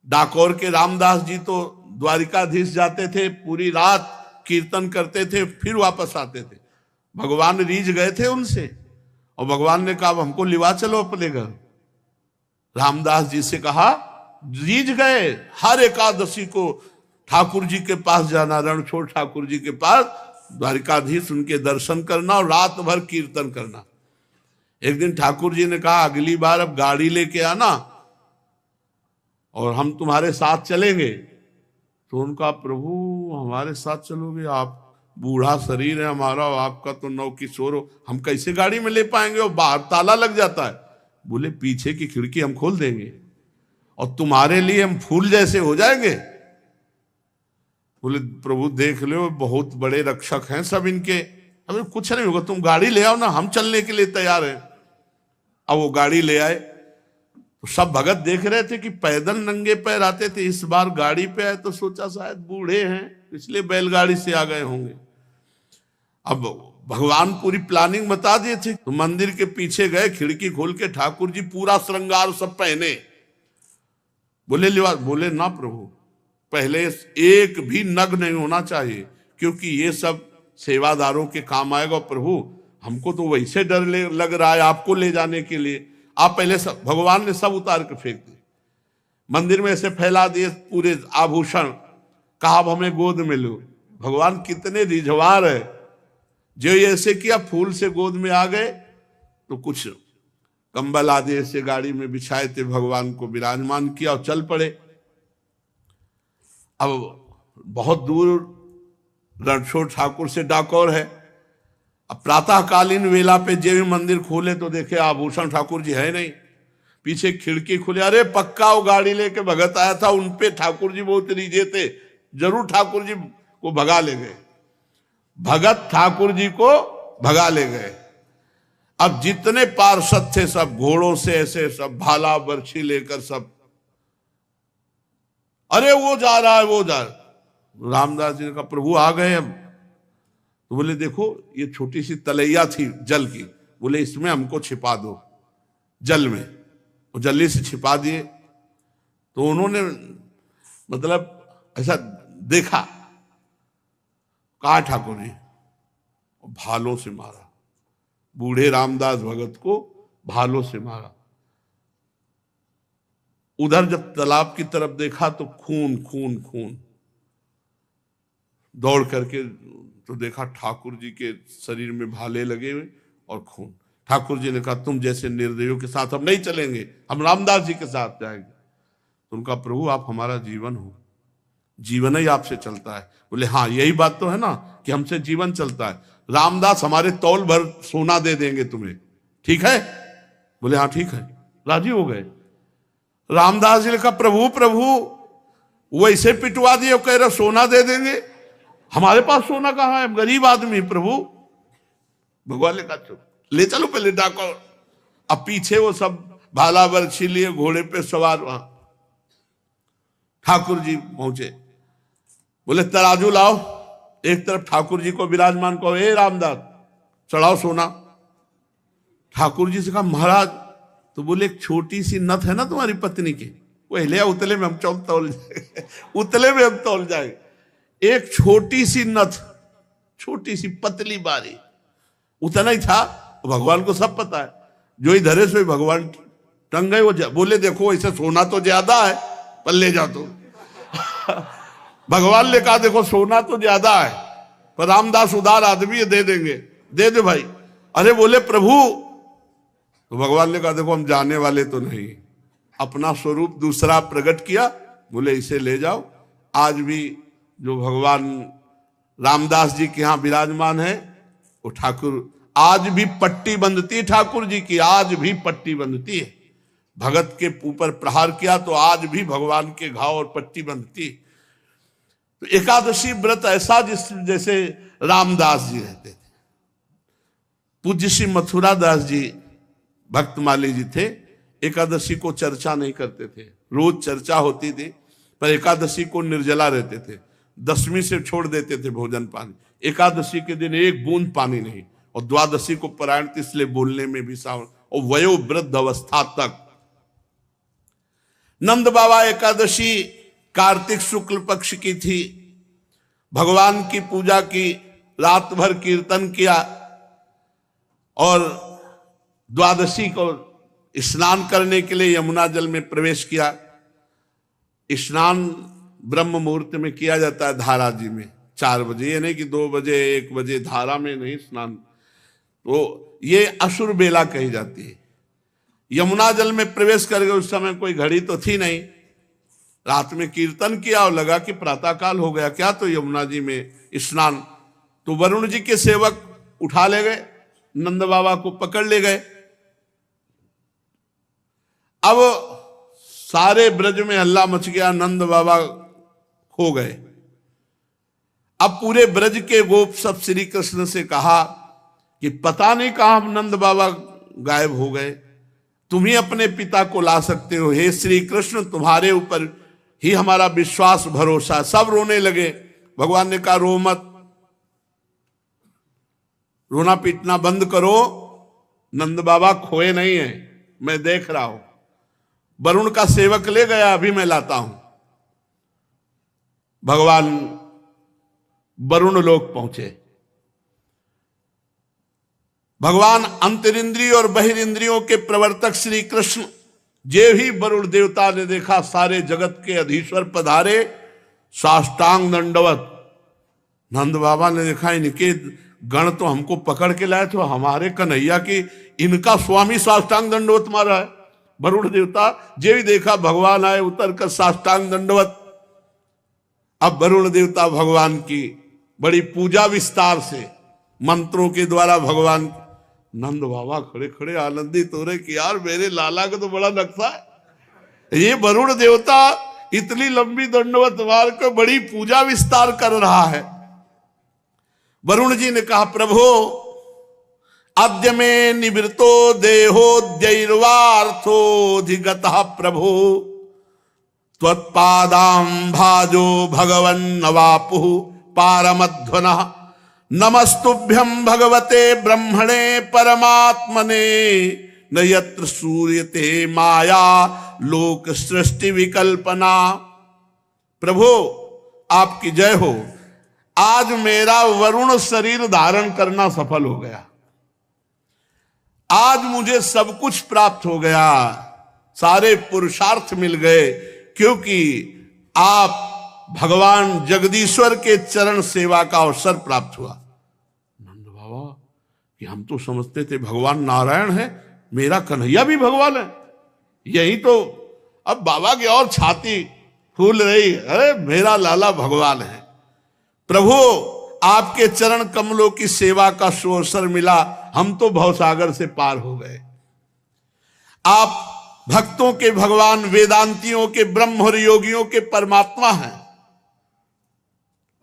डाकोर के रामदास जी तो द्वारिकाधीश जाते थे, पूरी रात कीर्तन करते थे, फिर वापस आते थे। भगवान रीझ गए थे उनसे और भगवान ने कहा हमको लिवा चलो अपने घर। रामदास जी से कहा, रीझ गए हर एकादशी को ठाकुर जी के पास जाना, रणछोड़ ठाकुर जी के पास, द्वारिकाधीश उनके दर्शन करना और रात भर कीर्तन करना। एक दिन ठाकुर जी ने कहा अगली बार अब गाड़ी लेके आना और हम तुम्हारे साथ चलेंगे। तो उनका, प्रभु हमारे साथ चलोगे? आप बूढ़ा शरीर है हमारा, आपका तो नौ किशोर हो, हम कैसे गाड़ी में ले पाएंगे, और बाहर ताला लग जाता है। बोले पीछे की खिड़की हम खोल देंगे और तुम्हारे लिए हम फूल जैसे हो जाएंगे। बोले प्रभु देख लो बहुत बड़े रक्षक हैं सब इनके, हमें कुछ नहीं होगा, तुम गाड़ी ले आओ ना, हम चलने के लिए तैयार हैं। अब वो गाड़ी ले आए तो सब भगत देख रहे थे कि पैदल नंगे पैर आते थे, इस बार गाड़ी पे आए तो सोचा शायद बूढ़े हैं इसलिए बैलगाड़ी से आ गए होंगे। अब भगवान पूरी प्लानिंग बता दिए थे। तो मंदिर के पीछे गए, खिड़की खोल के ठाकुर जी पूरा श्रृंगार सब पहने। बोले लिवा, बोले ना प्रभु पहले एक भी नग नहीं होना चाहिए, क्योंकि ये सब सेवादारों के काम आएगा। प्रभु हमको तो वैसे डर लग रहा है आपको ले जाने के लिए, आप पहले सब, भगवान ने सब उतार के फेंक दिए, मंदिर में ऐसे फैला दिए पूरे आभूषण, कहा अब हमें गोद में लो। भगवान कितने रिझवार है, जो ऐसे किया फूल से गोद में आ गए, तो कुछ कंबल आदि ऐसे गाड़ी में बिछाए थे, भगवान को विराजमान किया और चल पड़े। अब बहुत दूर रणछोड़ ठाकुर से डाकोर है। अब प्रातःकालीन वेला पे जब मंदिर खोले तो देखे आभूषण ठाकुर जी है नहीं, पीछे खिड़की खुले, अरे पक्का वो गाड़ी लेके भगत आया था, उनपे ठाकुर जी बहुत रीझे थे, जरूर ठाकुर जी को भगा ले गए। भगत ठाकुर जी को भगा ले गए। अब जितने पार्षद थे सब घोड़ों से ऐसे सब भाला बर्छी लेकर सब, अरे वो जा रहा है वो जा रहा है। रामदास जी ने कहा प्रभु आ गए हम। तो बोले देखो ये छोटी सी तलैया थी जल की, बोले इसमें हमको छिपा दो जल में, वो जल्दी से छिपा दिए। तो उन्होंने मतलब ऐसा देखा, कहा ठाकुर जी, भालों से मारा, बूढ़े रामदास भगत को भालों से मारा। उधर जब तालाब की तरफ देखा तो खून खून खून, दौड़ करके तो देखा ठाकुर जी के शरीर में भाले लगे हुए और खून। ठाकुर जी ने कहा तुम जैसे निर्दयों के साथ हम नहीं चलेंगे, हम रामदास जी के साथ जाएंगे। तो उनका प्रभु आप हमारा जीवन हो, जीवन ही आपसे चलता है। बोले हाँ यही बात तो है ना कि हमसे जीवन चलता है, रामदास हमारे तौल भर सोना दे देंगे तुम्हें, ठीक है? बोले हाँ ठीक है, राजी हो गए। रामदास जी ने कहा प्रभु प्रभु वैसे पिटवा दिए, कह रहे सोना दे देंगे, हमारे पास सोना कहाँ है, गरीब आदमी प्रभु। भगवान ने कहा चुप, ले चलो पहले डाको। अब पीछे वो सब भाला बर्छी लिए घोड़े पे सवार, वहां ठाकुर जी पहुंचे। बोले तराजू लाओ, एक तरफ ठाकुर जी को विराजमान कहो, ए रामदास चढ़ाओ सोना। ठाकुर जी से कहा महाराज, तो बोले एक छोटी सी नथ है ना तुम्हारी पत्नी की, वो हिले उतले में हम तौल जाएंगे, उतले में हम तौल जाएंगे। एक छोटी सी नथ, छोटी सी पतली बारी, उतना ही था। भगवान को सब पता है, जो इधर है सो भगवान टंग गए। वो बोले देखो ऐसे सोना तो ज्यादा है पर ले जा तो भगवान ने कहा देखो सोना तो ज्यादा है पर रामदास उदार आदमी है, दे देंगे, दे दे भाई। अरे बोले प्रभु, तो भगवान ने कहा देखो हम जाने वाले तो नहीं, अपना स्वरूप दूसरा प्रकट किया। बोले इसे ले जाओ। आज भी जो भगवान रामदास जी के यहाँ विराजमान है वो ठाकुर, आज भी पट्टी बंधती ठाकुर जी की, आज भी पट्टी बंधती है। भगत के ऊपर प्रहार किया तो आज भी भगवान के घाव और पट्टी बंधती। तो एकादशी व्रत ऐसा जैसे रामदास जी रहते थे। पूज्य श्री मथुरा दास जी भक्तमाली जी थे, एकादशी को चर्चा नहीं करते थे, रोज चर्चा होती थी पर एकादशी को निर्जला रहते थे। दशमी से छोड़ देते थे भोजन पानी, एकादशी के दिन एक बूंद पानी नहीं, और द्वादशी को परायण इसलिए बोलने में भी सावधान, और वयोवृद्ध अवस्था तक नंद बाबा एकादशी कार्तिक शुक्ल पक्ष की थी। भगवान की पूजा की, रात भर कीर्तन किया और द्वादशी को स्नान करने के लिए यमुना जल में प्रवेश किया। स्नान ब्रह्म मुहूर्त में किया जाता है धारा जी में 4 बजे, ये नहीं कि 2 बजे 1 बजे, धारा में नहीं स्नान। तो ये असुर बेला कही जाती है। यमुना जल में प्रवेश कर गए, उस समय कोई घड़ी तो थी नहीं, रात में कीर्तन किया और लगा कि प्रातःकाल हो गया क्या, तो यमुना जी में स्नान। तो वरुण जी के सेवक उठा ले गए, नंद बाबा को पकड़ ले गए। अब सारे ब्रज में हल्ला मच गया, नंद बाबा खो गए। अब पूरे ब्रज के गोप सब श्री कृष्ण से कहा कि पता नहीं कहां नंद बाबा गायब हो गए, तुम ही अपने पिता को ला सकते हो। हे श्री कृष्ण, तुम्हारे ऊपर ही हमारा विश्वास भरोसा। सब रोने लगे। भगवान ने कहा रो मत, रोना पीटना बंद करो, नंद बाबा खोए नहीं है, मैं देख रहा हूं। वरुण का सेवक ले गया, अभी मैं लाता हूं। भगवान वरुण लोक पहुंचे। भगवान अंतरिंद्रिय और बहिरिंद्रियों के प्रवर्तक श्री कृष्ण जे ही वरुण देवता ने देखा, सारे जगत के अधीश्वर पधारे, साष्टांग दंडवत। नंद बाबा ने देखा इनके गण तो हमको पकड़ के लाए, तो हमारे कन्हैया की इनका स्वामी साष्टांग दंडवत मारा है। वरुण देवता जे भी देखा भगवान आए, उतर कर साष्टांग दंडवत। अब वरुण देवता भगवान की बड़ी पूजा विस्तार से मंत्रों के द्वारा भगवान। नंद बाबा खड़े खड़े आनंदित हो रहे कि यार मेरे लाला का तो बड़ा नक्शा है, ये वरुण देवता इतनी लंबी दंडवत मार कर बड़ी पूजा विस्तार कर रहा है। वरुण जी ने कहा प्रभु अद्य में निवृत्तो देहोद्यैर्वार्थोऽधिगतः प्रभु त्वत्पादां भाजो भगवन्नवापुः पारमध्वनः नमस्तुभ्यं भगवते ब्रह्मणे परमात्मने न यत्र सूर्यते माया लोक सृष्टि विकल्पना। प्रभु आपकी जय हो, आज मेरा वरुण शरीर धारण करना सफल हो गया, आज मुझे सब कुछ प्राप्त हो गया, सारे पुरुषार्थ मिल गए, क्योंकि आप भगवान जगदीश्वर के चरण सेवा का अवसर प्राप्त हुआ। नंद बाबा कि हम तो समझते थे भगवान नारायण है, मेरा कन्हैया भी भगवान है, यही तो। अब बाबा की और छाती फूल रही, अरे मेरा लाला भगवान है। प्रभु आपके चरण कमलों की सेवा का सुअवसर मिला, हम तो भवसागर से पार हो गए। आप भक्तों के भगवान, वेदांतियों के ब्रह्म और योगियों के परमात्मा हैं।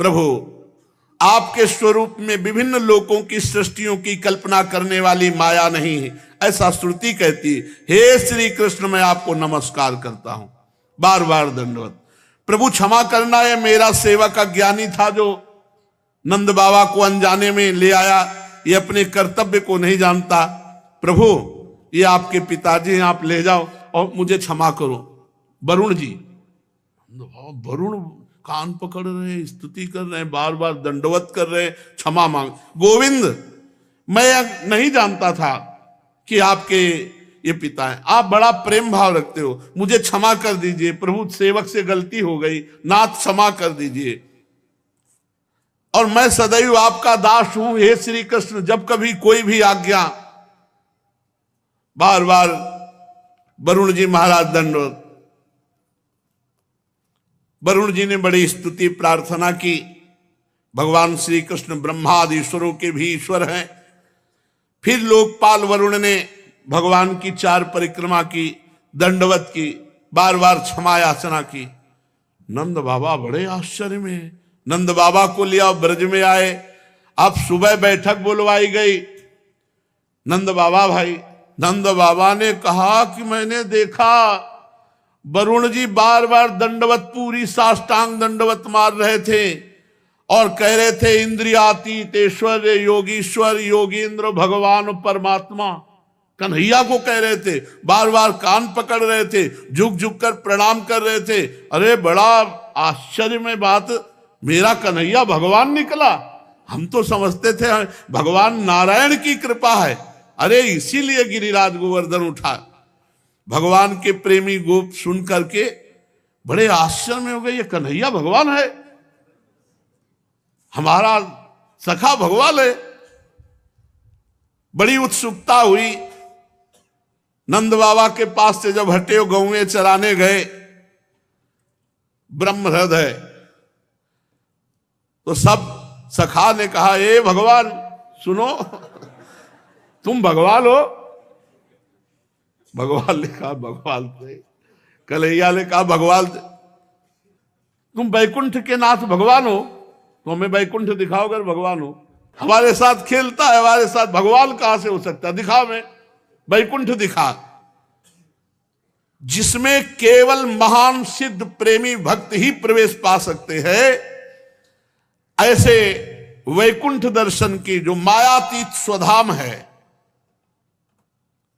प्रभु आपके स्वरूप में विभिन्न लोकों की सृष्टियों की कल्पना करने वाली माया नहीं है, ऐसा श्रुति कहती। हे श्री कृष्ण, मैं आपको नमस्कार करता हूं, बार बार दंडवत। प्रभु क्षमा करना, है मेरा सेवक अज्ञानी था जो नंद बाबा को अनजाने में ले आया, ये अपने कर्तव्य को नहीं जानता। प्रभु ये आपके पिताजी हैं, आप ले जाओ और मुझे क्षमा करो। वरुण जी, वरुण कान पकड़ रहे हैं, स्तुति कर रहे हैं, बार बार दंडवत कर रहे हैं, क्षमा मांग। गोविंद, मैं नहीं जानता था कि आपके ये पिता है, आप बड़ा प्रेम भाव रखते हो, मुझे क्षमा कर दीजिए। प्रभु सेवक से गलती हो गई, नाथ क्षमा कर दीजिए, और मैं सदैव आपका दास हूं। हे श्री कृष्ण, जब कभी कोई भी आज्ञा। बार बार वरुण जी महाराज दंडवत। वरुण जी ने बड़ी स्तुति प्रार्थना की। भगवान श्री कृष्ण ब्रह्मादि ईश्वरों के भी ईश्वर हैं। फिर लोकपाल वरुण ने भगवान की 4 परिक्रमा की, दंडवत की, बार बार क्षमा याचना की। नंद बाबा बड़े आश्चर्य में, नंद बाबा को लिया ब्रज में आए। अब सुबह बैठक बुलवाई गई। नंद बाबा भाई, नंद बाबा ने कहा कि मैंने देखा वरुण जी बार बार दंडवत, पूरी साष्टांग दंडवत मार रहे थे और कह रहे थे इंद्रियातीत ईश्वर योगीश्वर योगींद्र भगवान परमात्मा। कन्हैया को कह रहे थे, बार बार कान पकड़ रहे थे, झुक झुक कर प्रणाम कर रहे थे। अरे बड़ा आश्चर्य में बात, मेरा कन्हैया भगवान निकला। हम तो समझते थे भगवान नारायण की कृपा है। अरे इसीलिए गिरिराज गोवर्धन उठा। भगवान के प्रेमी गोप सुन करके बड़े आश्चर्य में हो गए, ये कन्हैया भगवान है, हमारा सखा भगवान है। बड़ी उत्सुकता हुई। नंद बाबा के पास से जब हटे गौएं चराने गए ब्रह्म हृदय, तो सब सखा ने कहा, ए भगवान सुनो, तुम भगवान हो। भगवान ने कहा भगवान थे। कन्हैया ने कहा भगवान थे। तुम बैकुंठ के नाथ भगवान हो, तो हमें बैकुंठ दिखाओ अगर भगवान हो। हमारे साथ खेलता है, हमारे साथ भगवान कहां से हो सकता है, दिखा हमें बैकुंठ दिखा, जिसमें केवल महान सिद्ध प्रेमी भक्त ही प्रवेश पा सकते हैं। ऐसे वैकुंठ दर्शन की जो मायातीत स्वधाम है,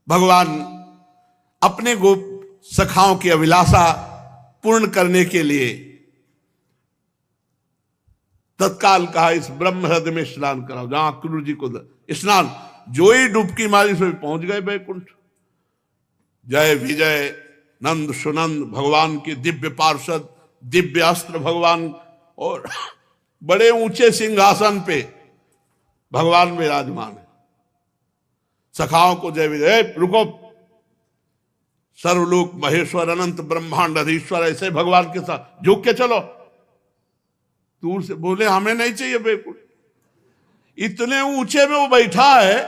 भगवान अपने गोप सखाओं की अभिलाषा पूर्ण करने के लिए तत्काल कहा, इस ब्रह्म हृदय में स्नान कराओ, जहां क्रूर जी को स्नान। जो ही डुबकी मारी सो पहुंच गए वैकुंठ। जय विजय नंद सुनंद भगवान के दिव्य पार्षद, दिव्य अस्त्र भगवान, और बड़े ऊंचे सिंहासन पे भगवान विराजमान है। सखाओं को जय विजय, रुको, सर्वलोक महेश्वर अनंत ब्रह्मांड अधीश्वर, ऐसे भगवान के साथ झुक के चलो। दूर से बोले हमें नहीं चाहिए बेकुल, इतने ऊंचे में वो बैठा है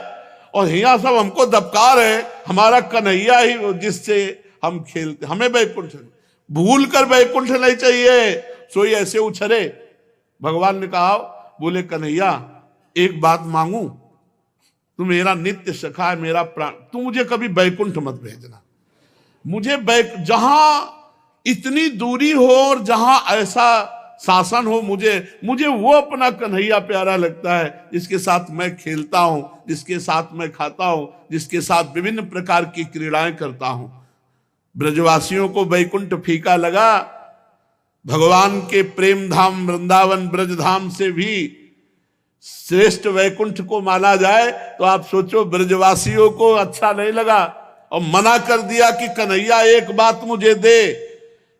और यहाँ सब हमको दबका रहे। हमारा कन्हैया ही जिससे हम खेलते, हमें बैकुंठ भूल कर बैकुंठ नहीं चाहिए, सोई ऐसे उछरे। भगवान ने कहा, बोले कन्हैया एक बात मांगू, तू मेरा नित्य सखा है, मेरा प्राण, तू मुझे कभी बैकुंठ मत भेजना। मुझे जहां इतनी दूरी हो और जहां ऐसा शासन हो, मुझे वो अपना कन्हैया प्यारा लगता है, जिसके साथ मैं खेलता हूं, जिसके साथ मैं खाता हूं, जिसके साथ विभिन्न प्रकार की क्रीड़ाएं करता हूं। ब्रजवासियों को बैकुंठ फीका लगा। भगवान के प्रेम धाम वृंदावन ब्रजधाम से भी श्रेष्ठ वैकुंठ को माना जाए तो आप सोचो ब्रजवासियों को अच्छा नहीं लगा और मना कर दिया कि कन्हैया एक बात मुझे दे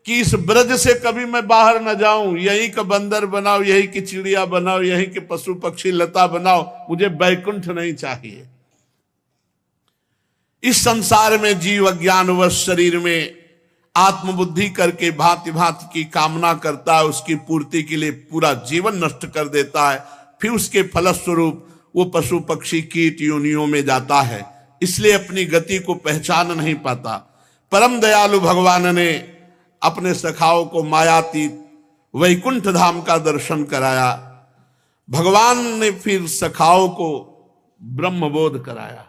कि इस ब्रज से कभी मैं बाहर न जाऊं, यहीं का बंदर बनाओ, यहीं की चिड़िया बनाओ, यहीं के पशु पक्षी लता बनाओ, मुझे बैकुंठ नहीं चाहिए। इस संसार में जीव अज्ञानवश शरीर में आत्मबुद्धि करके भांति भांति की कामना करता है, उसकी पूर्ति के लिए पूरा जीवन नष्ट कर देता है। फिर उसके फलस्वरूप वो पशु पक्षी कीट योनियों में जाता है, इसलिए अपनी गति को पहचान नहीं पाता। परम दयालु भगवान ने अपने सखाओं को मायातीत वैकुंठ धाम का दर्शन कराया। भगवान ने फिर सखाओं को ब्रह्मबोध कराया,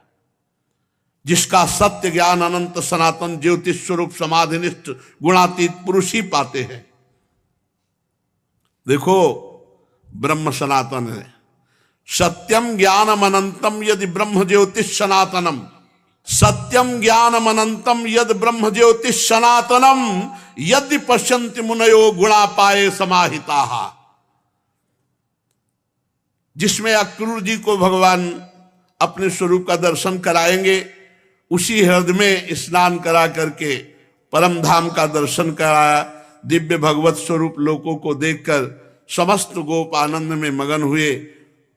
जिसका सत्य ज्ञान अनंत सनातन ज्योतिष स्वरूप समाधिनिष्ठ गुणातीत पुरुष ही पाते हैं। देखो ब्रह्म सनातन है। सत्यम ज्ञानम अनंतम यदि ब्रह्म ज्योतिष सनातनम, सत्यम ज्ञानम अनंतम यद ब्रह्म ज्योतिष सनातनम यदि पश्यन्ति मुनयो गुणा पाए समाहिता। जिसमें अक्रूर जी को भगवान अपने स्वरूप का दर्शन कराएंगे, उसी हृदय में स्नान करा करके परम धाम का दर्शन कराया। दिव्य भगवत स्वरूप लोगों को देखकर समस्त गोप आनंद में मगन हुए।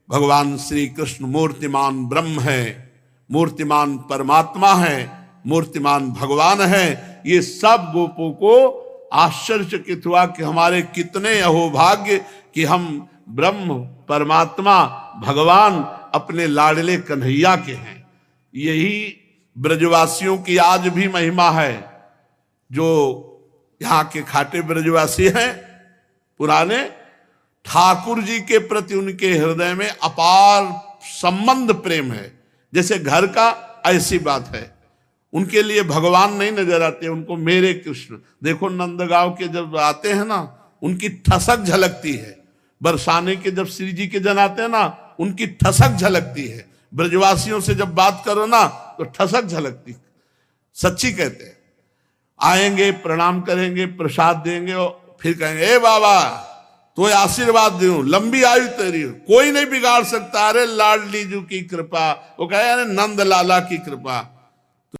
भगवान श्री कृष्ण मूर्तिमान ब्रह्म है, मूर्तिमान परमात्मा है, मूर्तिमान भगवान है। ये सब गोपों को आश्चर्यचकित हुआ कि हमारे कितने अहोभाग्य कि हम ब्रह्म परमात्मा भगवान अपने लाडले कन्हैया के हैं। यही ब्रजवासियों की आज भी महिमा है। जो यहाँ के खाटे ब्रजवासी हैं पुराने, ठाकुर जी के प्रति उनके हृदय में अपार संबंध प्रेम है, जैसे घर का, ऐसी बात है। उनके लिए भगवान नहीं नजर आते, उनको मेरे कृष्ण। देखो नंदगांव के जब आते हैं ना, उनकी ठसक झलकती है। बरसाने के जब श्री जी के जन आते हैं ना, उनकी ठसक झलकती है। ब्रजवासियों से जब बात करो ना तो ठसक झलकती, सच्ची कहते हैं। आएंगे, प्रणाम करेंगे, प्रसाद देंगे और फिर कहेंगे ए बाबा तो आशीर्वाद दूं, लंबी आयु तेरी, कोई नहीं बिगाड़ सकता। अरे लाडली जू की कृपा, वो कहे अरे नंद लाला की कृपा।